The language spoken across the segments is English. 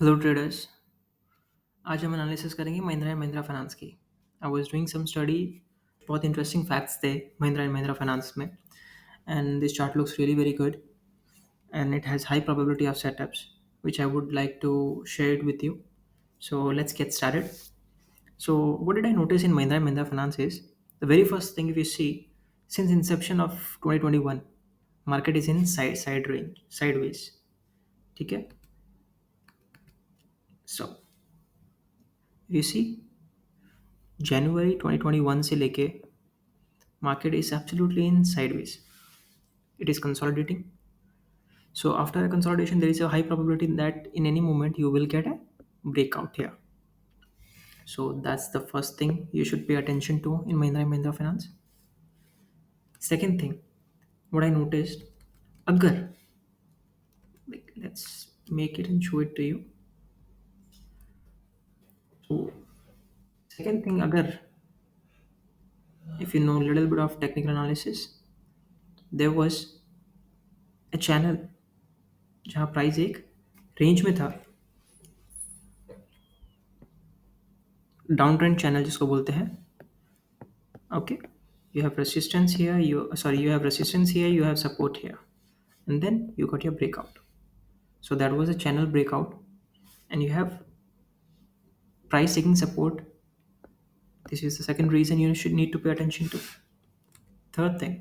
Hello traders. आज हम analysis करेंगे महिंद्रा एंड महिंद्रा फाइनेंस की। I was doing some study. बहुत इंटरेस्टिंग फैक्ट्स थे महिंद्रा एंड महिंद्रा फाइनेंस में, and this chart looks really very good and it has high probability of setups, which I would like to share it with you. So let's get started. So what did I notice in Mahindra and Mahindra Finance is the very first thing, if you see, since inception of 2021, market is in side range, sideways. Okay. So you see, January 2021 से लेके market is absolutely in sideways. It is consolidating. So after a consolidation, there is a high probability that in any moment you will get a breakout here. So that's the first thing you should pay attention to in Mahindra and Mahindra Finance. Second thing, what I noticed, agar, like let's make it and show it to you. So second thing, agar, if you know a little bit of technical analysis, there was a channel जहाँ price एक range में था, down trend channel जिसको बोलते हैं. Okay, you have resistance here, you have resistance here, you have support here, and then you got your breakout. So that was a channel breakout, and you have price taking support. This is the second reason you should need to pay attention to. Third thing,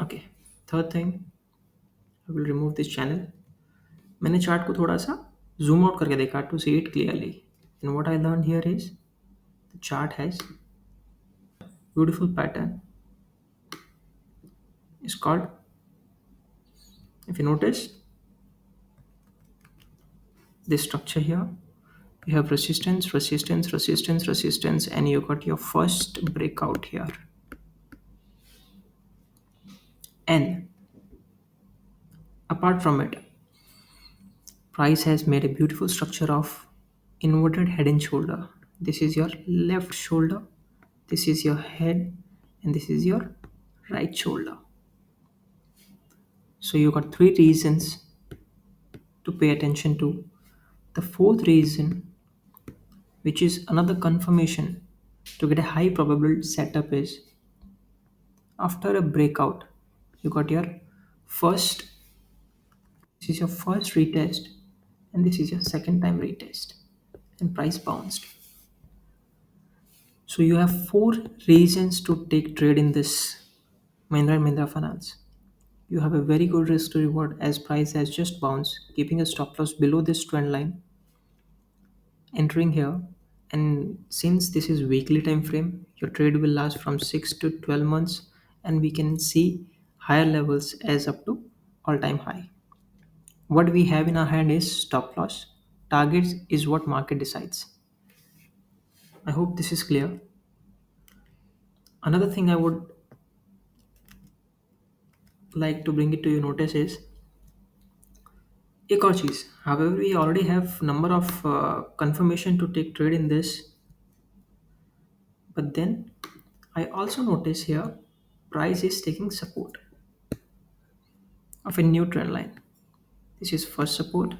okay, third thing, I will remove this channel. मैंने chart को थोड़ा सा zoom out करके देखा to see it clearly, and what I learned here is the chart has beautiful pattern. It's called, if you notice this structure here, you have resistance, resistance, resistance, resistance, and you got your first breakout here. And apart from it, price has made a beautiful structure of inverted head and shoulder. This is your left shoulder, this is your head, and this is your right shoulder. So you got three reasons to pay attention to. The fourth reason, which is another confirmation to get a high probable setup, is after a breakout, you got your first, this is your first retest, and this is your second time retest, and price bounced. So you have four reasons to take trade in this Mahindra and Mahindra Finance. You have a very good risk to reward as price has just bounced, keeping a stop loss below this trend line, entering here. And since this is weekly time frame, your trade will last from 6 to 12 months, and we can see higher levels as up to all-time high. What we have in our hand is stop loss. Targets is what market decides. I hope this is clear. Another thing I would like to bring it to your notice is एक और चीज़. However, we already have number of confirmation to take trade in this, but then I also notice here price is taking support of a new trend line. This is first support,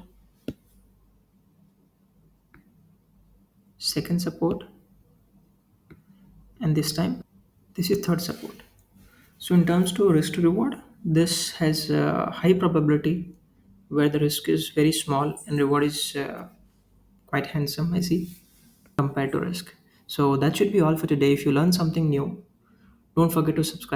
second support, and this time this is third support. So in terms to risk to reward, this has a high probability where the risk is very small and reward is quite handsome, I see, compared to risk. So that should be all for today. If you learn something new, don't forget to subscribe.